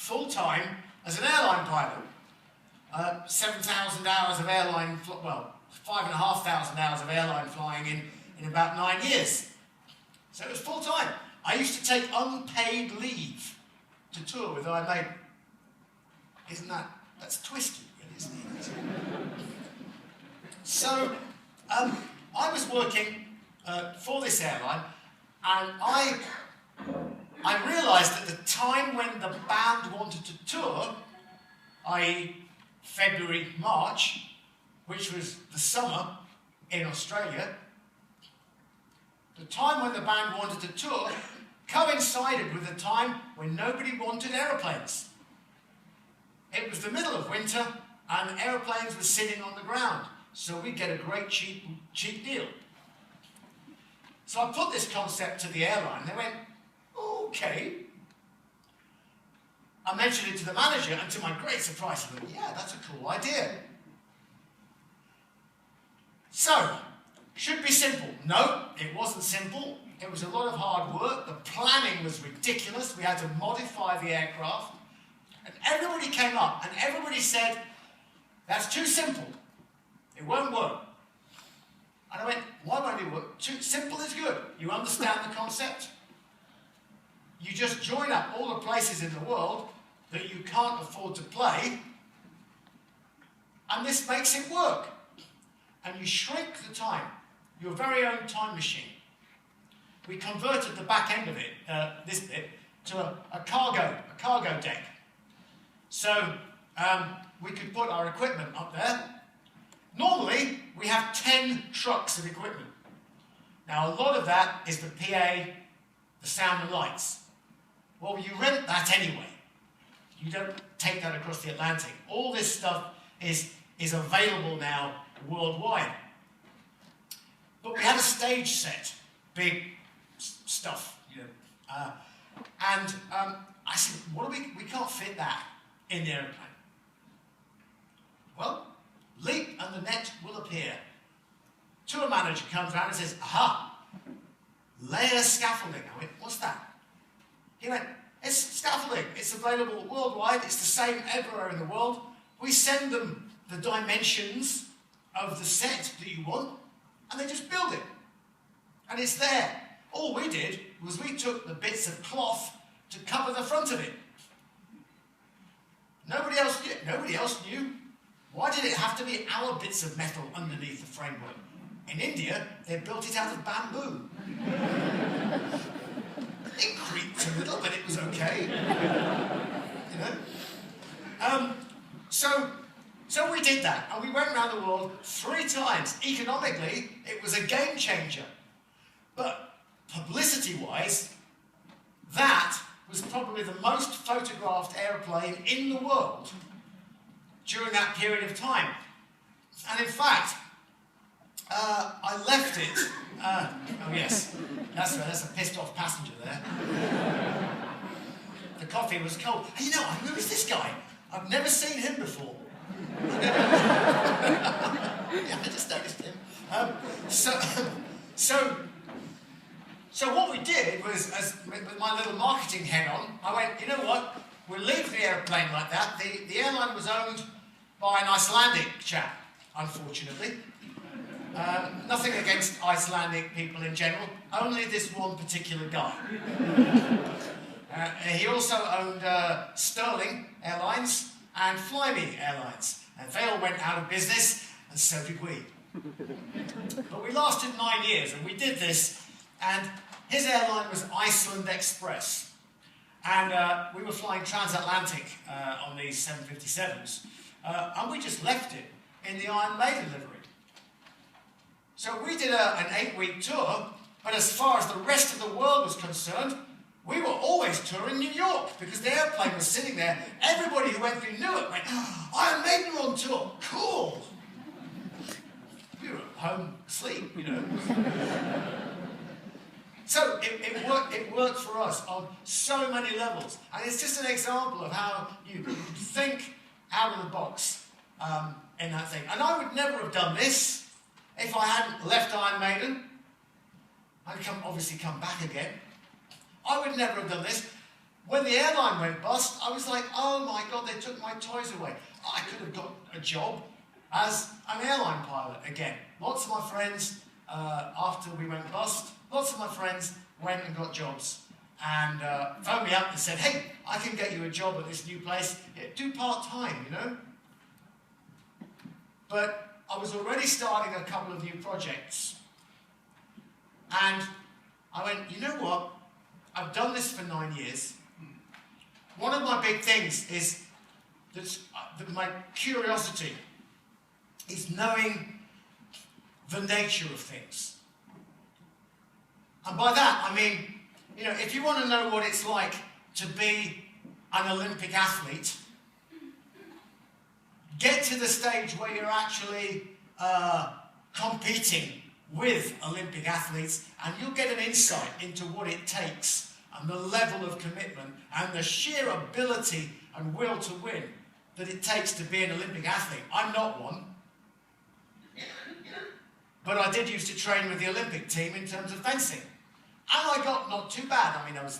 full-time as an airline pilot. 7,000 hours of airline, well, 5,500 hours of airline flying in about 9 years. So it was full-time. I used to take unpaid leave to tour with Iron Maiden. Isn't that's twisted, really, isn't it? So, I was working for this airline, and I realised that the time when the band wanted to tour, i.e. February, March, which was the summer in Australia, the time when the band wanted to tour coincided with the time when nobody wanted aeroplanes. It was the middle of winter and aeroplanes were sitting on the ground, so we get a great cheap deal. So I put this concept to the airline. They went, okay. I mentioned it to the manager, and to my great surprise, I went, yeah, that's a cool idea. So, should be simple. No, it wasn't simple. It was a lot of hard work. The planning was ridiculous. We had to modify the aircraft. And everybody came up, and everybody said, that's too simple. It won't work. And I went, why won't it work? Too simple is good. You understand the concept? You just join up all the places in the world that you can't afford to play, and this makes it work. And you shrink the time, your very own time machine. We converted the back end of it, this bit, to a cargo deck. So we could put our equipment up there. Normally, we have 10 trucks of equipment. Now, a lot of that is the PA, the sound and lights. Well, you rent that anyway. You don't take that across the Atlantic. All this stuff is available now worldwide. But we had a stage set, big stuff, you know. I said, we can't fit that in the aeroplane. Well, leap and the net will appear. Tour manager comes around and says, aha, layer scaffolding. I went, what's that? He went, it's scaffolding. It's available worldwide. It's the same everywhere in the world. We send them the dimensions of the set that you want, and they just build it. And it's there. All we did was we took the bits of cloth to cover the front of it. Nobody else knew. Why did it have to be our bits of metal underneath the framework? In India, they built it out of bamboo. It creaked a little, but it was okay. You know? So we did that, and we went around the world 3 times. Economically, it was a game changer. But publicity-wise, that was probably the most photographed airplane in the world during that period of time. And in fact, I left it. Oh yes, that's a pissed off passenger there. The coffee was cold. Hey, you know, who is this guy? I've never seen him before. Yeah, I just noticed him. So what we did was, with my little marketing head on, I went, you know what? We'll leave the airplane like that. The airline was owned by an Icelandic chap, unfortunately. Nothing against Icelandic people in general, only this one particular guy. He also owned Sterling Airlines and Flyme Airlines, and they all went out of business, and so did we. But we lasted 9 years, and we did this, and his airline was Iceland Express. And we were flying transatlantic on these 757s, and we just left it in the Iron Maiden livery. So we did an 8-week tour, but as far as the rest of the world was concerned, we were always touring New York, because the airplane was sitting there. Everybody who went through Newark went, oh, Iron Maiden on tour, cool. We were at home asleep, you know. So it worked for us on so many levels. And it's just an example of how you think out of the box in that thing. And I would never have done this if I hadn't left Iron Maiden. I'd obviously come back again. I would never have done this. when the airline went bust, I was like, oh my God, they took my toys away. I could have got a job as an airline pilot again. Lots of my friends, after we went bust, lots of my friends went and got jobs and phoned me up and said, hey, I can get you a job at this new place. Yeah, do part-time, you know? But I was already starting a couple of new projects. And I went, you know what? I've done this for 9 years. One of my big things is that my curiosity is knowing the nature of things. And by that, I mean, you know, if you want to know what it's like to be an Olympic athlete, get to the stage where you're actually competing with Olympic athletes, and you'll get an insight into what it takes and the level of commitment and the sheer ability and will to win that it takes to be an Olympic athlete. I'm not one, but I did used to train with the Olympic team in terms of fencing. And I got not too bad. I mean, I was